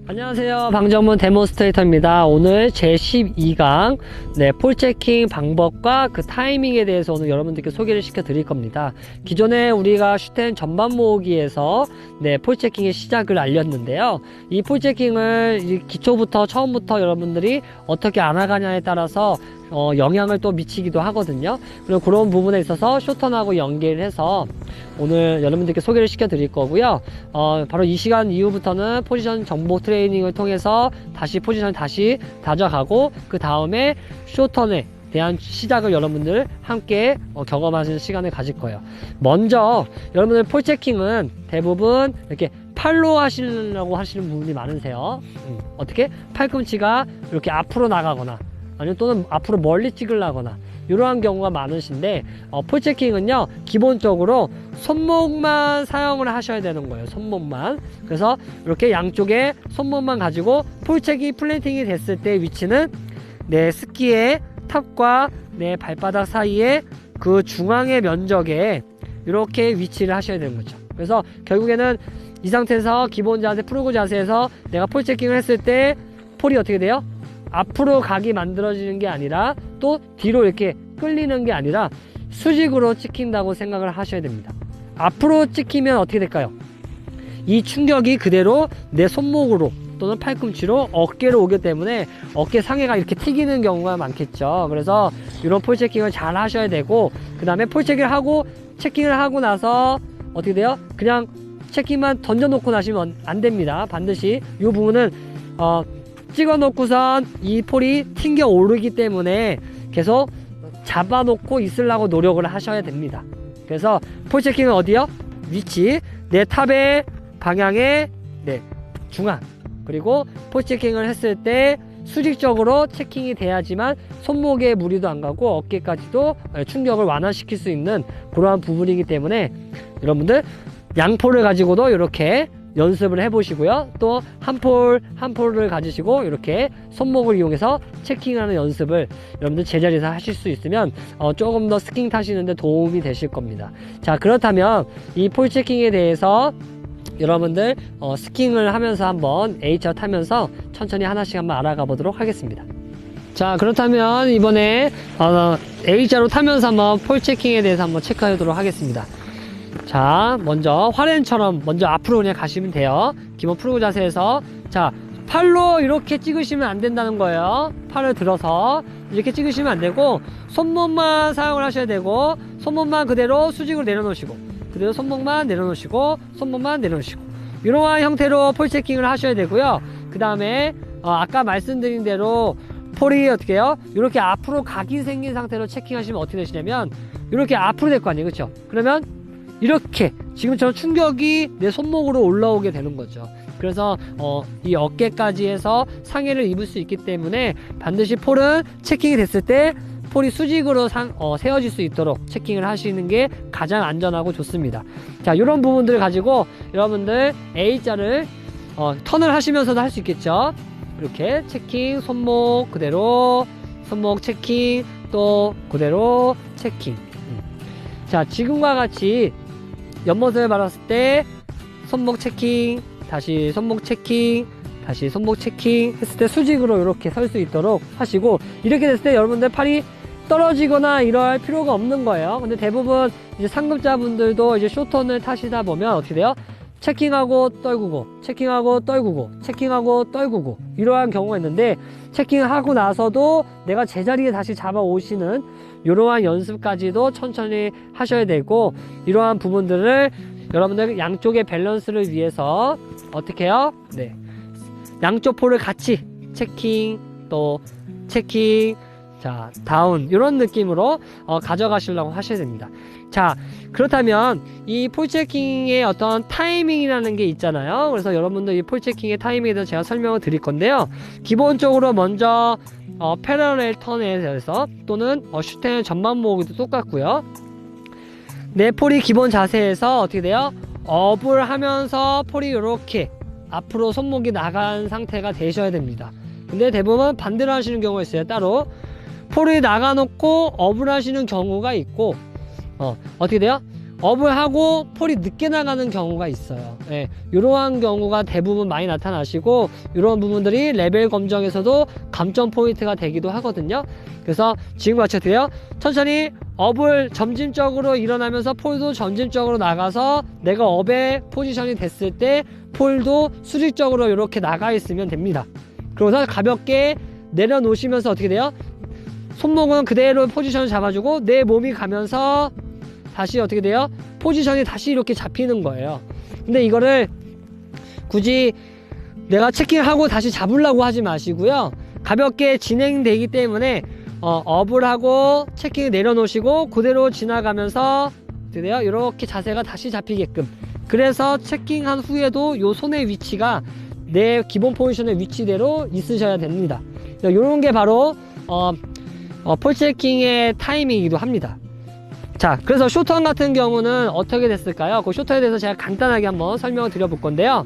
안녕하세요, 방정문 데몬스트레이터입니다. 오늘 제12강 폴체킹 방법과 그 타이밍에 대해서 오늘 여러분들께 소개를 시켜 드릴 겁니다. 기존에 우리가 슈텐 전반 모으기에서 폴체킹의 시작을 알렸는데요, 이 폴체킹을 기초부터 처음부터 여러분들이 어떻게 알아가냐에 따라서 영향을 또 미치기도 하거든요. 그리고 그런 부분에 있어서 쇼턴하고 연계를 해서 오늘 여러분들께 소개를 시켜 드릴 거고요. 바로 이 시간 이후부터는 포지션 정보 트레이닝을 통해서 다시 포지션을 다시 다져가고, 그 다음에 쇼턴에 대한 시작을 여러분들 함께 경험하시는 시간을 가질 거예요. 먼저 여러분들 폴체킹은 대부분 이렇게 팔로 하시려고 하시는 분들이 많으세요. 어떻게? 팔꿈치가 이렇게 앞으로 나가거나 아니면 또는 앞으로 멀리 찍으려거나 이러한 경우가 많으신데, 폴체킹은요 기본적으로 손목만 사용을 하셔야 되는 거예요. 손목만. 그래서 이렇게 양쪽에 손목만 가지고 폴체킹 플랜팅이 됐을 때 위치는 내 스키의 탑과 내 발바닥 사이에 그 중앙의 면적에 이렇게 위치를 하셔야 되는 거죠. 그래서 결국에는 이 상태에서 기본 자세, 프로그 자세에서 내가 폴체킹을 했을 때 폴이 어떻게 돼요? 앞으로 각이 만들어지는 게 아니라 또 뒤로 이렇게 끌리는 게 아니라 수직으로 찍힌다고 생각을 하셔야 됩니다. 앞으로 찍히면 어떻게 될까요? 이 충격이 그대로 내 손목으로 또는 팔꿈치로 어깨로 오기 때문에 어깨 상해가 이렇게 튀기는 경우가 많겠죠. 그래서 이런 폴체킹을 잘 하셔야 되고, 그 다음에 폴체킹을 하고 체킹을 하고 나서 어떻게 돼요? 그냥 체킹만 던져놓고 나시면 안 됩니다. 반드시 이 부분은 찍어 놓고선 이 폴이 튕겨 오르기 때문에 계속 잡아놓고 있으려고 노력을 하셔야 됩니다. 그래서 폴체킹은 어디요? 위치, 내 탑의 방향의 중앙. 그리고 폴체킹을 했을 때 수직적으로 체킹이 돼야지만 손목에 무리도 안 가고 어깨까지도 충격을 완화시킬 수 있는 그러한 부분이기 때문에 여러분들 양폴을 가지고도 이렇게 연습을 해보시고요. 또 한 폴을 가지시고 이렇게 손목을 이용해서 체킹하는 연습을 여러분들 제자리에서 하실 수 있으면 조금 더 스킹 타시는데 도움이 되실 겁니다. 자, 그렇다면 이 폴 체킹에 대해서 여러분들 스킹을 하면서 한번 H자 타면서 천천히 하나씩 한번 알아가 보도록 하겠습니다. 자, 그렇다면 이번에 H자로 타면서 한번 폴 체킹에 대해서 한번 체크하도록 하겠습니다. 자, 먼저 화렌처럼 먼저 앞으로 그냥 가시면 돼요. 기본 프로그 자세에서. 자, 팔로 이렇게 찍으시면 안 된다는 거예요. 팔을 들어서 이렇게 찍으시면 안 되고, 손목만 사용을 하셔야 되고, 손목만 그대로 수직으로 내려놓으시고, 그대로 손목만 내려놓으시고, 손목만 내려놓으시고, 이러한 형태로 폴 체킹을 하셔야 되고요. 그 다음에 아까 말씀드린 대로 폴이 어떻게 해요? 이렇게 앞으로 각이 생긴 상태로 체킹하시면 어떻게 되시냐면 이렇게 앞으로 될 거 아니에요, 그렇죠? 그러면 이렇게 지금처럼 충격이 내 손목으로 올라오게 되는 거죠. 그래서 이 어깨까지 해서 상해를 입을 수 있기 때문에 반드시 폴은 체킹이 됐을 때 폴이 수직으로 세워질 수 있도록 체킹을 하시는 게 가장 안전하고 좋습니다. 자, 이런 부분들을 가지고 여러분들 A자를 턴을 하시면서도 할 수 있겠죠. 이렇게 체킹, 손목 그대로, 손목 체킹, 또 그대로 체킹. 자, 지금과 같이 옆모습을 받았을 때 손목 체킹, 다시 손목 체킹, 다시 손목 체킹 했을 때 수직으로 이렇게 설 수 있도록 하시고, 이렇게 됐을 때 여러분들 팔이 떨어지거나 이럴 필요가 없는 거예요. 근데 대부분 이제 상급자분들도 이제 쇼턴을 타시다 보면 어떻게 돼요? 체킹하고 떨구고, 체킹하고 떨구고, 체킹하고 떨구고, 이러한 경우가 있는데, 체킹하고 나서도 내가 제자리에 다시 잡아 오시는 이러한 연습까지도 천천히 하셔야 되고, 이러한 부분들을 여러분들 양쪽의 밸런스를 위해서 어떻게 해요? 양쪽 폴을 같이 체킹, 또 체킹, 자, 다운, 이런 느낌으로 가져가시려고 하셔야 됩니다. 자, 그렇다면 이 폴체킹의 어떤 타이밍이라는 게 있잖아요. 그래서 여러분들 이 폴체킹의 타이밍에 대해서 제가 설명을 드릴 건데요, 기본적으로 먼저 패러렐 턴에 대해서 또는 슈텐 전만 모으기도 똑같고요. 내 폴이 기본 자세에서 어떻게 돼요? 업을 하면서 폴이 이렇게 앞으로 손목이 나간 상태가 되셔야 됩니다. 근데 대부분 반대로 하시는 경우가 있어요. 따로 폴이 나가놓고 업을 하시는 경우가 있고, 어떻게 돼요? 업을 하고 폴이 늦게 나가는 경우가 있어요. 예, 이러한 경우가 대부분 많이 나타나시고 이런 부분들이 레벨 검정에서도 감점 포인트가 되기도 하거든요. 그래서 지금같이 어떻게 돼요? 천천히 업을 점진적으로 일어나면서 폴도 점진적으로 나가서 내가 업의 포지션이 됐을 때 폴도 수직적으로 이렇게 나가 있으면 됩니다. 그러고서 가볍게 내려놓으시면서 어떻게 돼요? 손목은 그대로 포지션을 잡아주고 내 몸이 가면서 다시 어떻게 돼요? 포지션이 다시 이렇게 잡히는 거예요. 근데 이거를 굳이 내가 체킹하고 다시 잡으려고 하지 마시고요. 가볍게 진행되기 때문에 업을 하고 체킹을 내려놓으시고 그대로 지나가면서 어떻게 돼요? 이렇게 자세가 다시 잡히게끔. 그래서 체킹한 후에도 요 손의 위치가 내 기본 포지션의 위치대로 있으셔야 됩니다. 이런 게 바로 폴 체킹의 타이밍이기도 합니다. 자, 그래서 쇼턴 같은 경우는 어떻게 됐을까요? 그 쇼턴에 대해서 제가 간단하게 한번 설명을 드려볼 건데요.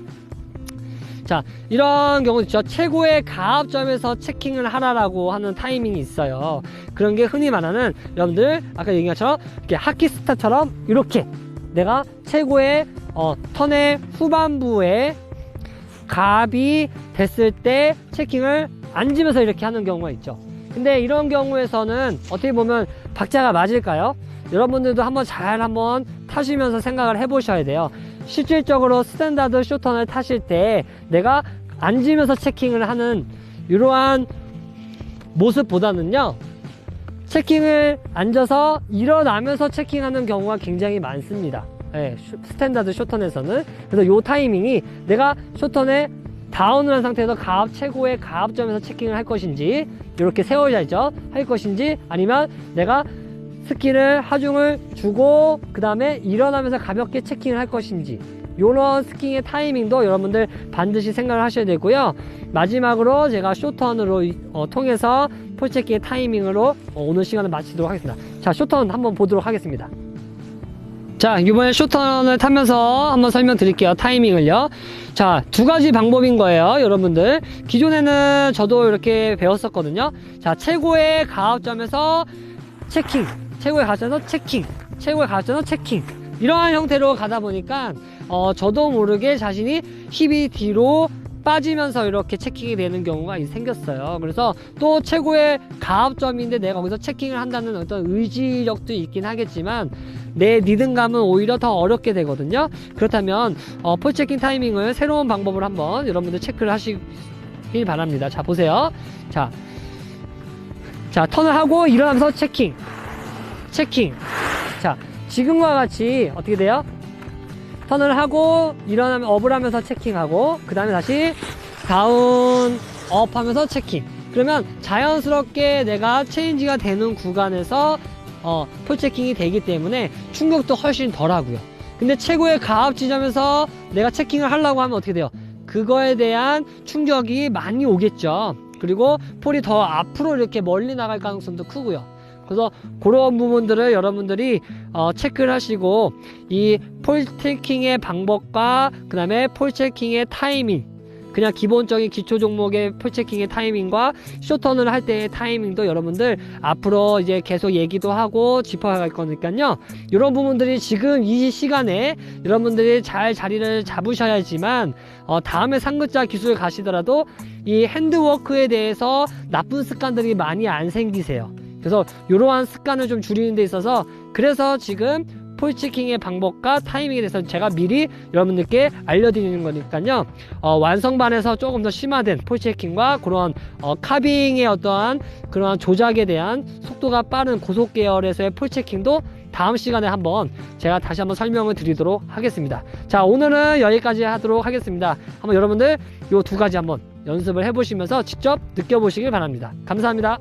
자, 이런 경우 있죠. 최고의 가압점에서 체킹을 하라라고 하는 타이밍이 있어요. 그런 게 흔히 말하는, 여러분들 아까 얘기한 것처럼 이렇게 하키스타처럼 이렇게 내가 최고의 턴의 후반부에 가압이 됐을 때 체킹을 앉으면서 이렇게 하는 경우가 있죠. 근데 이런 경우에서는 어떻게 보면 박자가 맞을까요? 여러분들도 한번 타시면서 생각을 해보셔야 돼요. 실질적으로 스탠다드 쇼턴을 타실 때 내가 앉으면서 체킹을 하는 이러한 모습보다는요, 체킹을 앉아서 일어나면서 체킹하는 경우가 굉장히 많습니다. 네, 스탠다드 쇼턴에서는. 그래서 요 타이밍이 내가 쇼턴에 다운을 한 상태에서 가압, 최고의 가압점에서 체킹을 할 것인지, 이렇게 세워져 있죠, 할 것인지, 아니면 내가 스킬을 하중을 주고 그 다음에 일어나면서 가볍게 체킹을 할 것인지, 요런 스킹의 타이밍도 여러분들 반드시 생각을 하셔야 되고요. 마지막으로 제가 쇼턴으로 통해서 폴 체킹의 타이밍으로 오늘 시간을 마치도록 하겠습니다. 자, 쇼턴 한번 보도록 하겠습니다. 자, 이번에 쇼턴을 타면서 한번 설명드릴게요. 타이밍을요. 자, 두 가지 방법인 거예요, 여러분들. 기존에는 저도 이렇게 배웠었거든요. 자, 최고의 가압점에서 체킹, 최고의 가압점에서 체킹, 최고의 가압점에서 체킹, 이러한 형태로 가다 보니까 저도 모르게 자신이 힙이 뒤로 빠지면서 이렇게 체킹이 되는 경우가 생겼어요. 그래서 또 최고의 가압점인데 내가 거기서 체킹을 한다는 어떤 의지력도 있긴 하겠지만 내 리듬감은 오히려 더 어렵게 되거든요. 그렇다면 폴 체킹 타이밍을 새로운 방법으로 한번 여러분들 체크를 하시길 바랍니다. 자, 보세요. 자, 턴을 하고 일어나면서 체킹, 체킹. 자, 지금과 같이 어떻게 돼요? 턴을 하고 일어나면 업을 하면서 체킹하고 그 다음에 다시 다운 업 하면서 체킹. 그러면 자연스럽게 내가 체인지가 되는 구간에서 폴 체킹이 되기 때문에 충격도 훨씬 덜 하고요. 근데 최고의 가압 지점에서 내가 체킹을 하려고 하면 어떻게 돼요? 그거에 대한 충격이 많이 오겠죠. 그리고 폴이 더 앞으로 이렇게 멀리 나갈 가능성도 크고요. 그래서 그런 부분들을 여러분들이 체크를 하시고 이 폴 체킹의 방법과 그 다음에 폴 체킹의 타이밍, 그냥 기본적인 기초 종목의 폴 체킹의 타이밍과 쇼턴을 할 때의 타이밍도 여러분들 앞으로 이제 계속 얘기도 하고 짚어갈 거니까요. 이런 부분들이 지금 이 시간에 여러분들이 잘 자리를 잡으셔야지만 다음에 상급자 기술 가시더라도 이 핸드워크에 대해서 나쁜 습관들이 많이 안 생기세요. 그래서 이러한 습관을 좀 줄이는 데 있어서, 그래서 지금 폴 체킹의 방법과 타이밍에 대해서 제가 미리 여러분들께 알려드리는 거니까요. 완성반에서 조금 더 심화된 폴 체킹과 그런 카빙의 어떠한 그러한 조작에 대한 속도가 빠른 고속 계열에서의 폴 체킹도 다음 시간에 한번 제가 다시 한번 설명을 드리도록 하겠습니다. 자, 오늘은 여기까지 하도록 하겠습니다. 한번 여러분들 요 두 가지 한번 연습을 해보시면서 직접 느껴보시길 바랍니다. 감사합니다.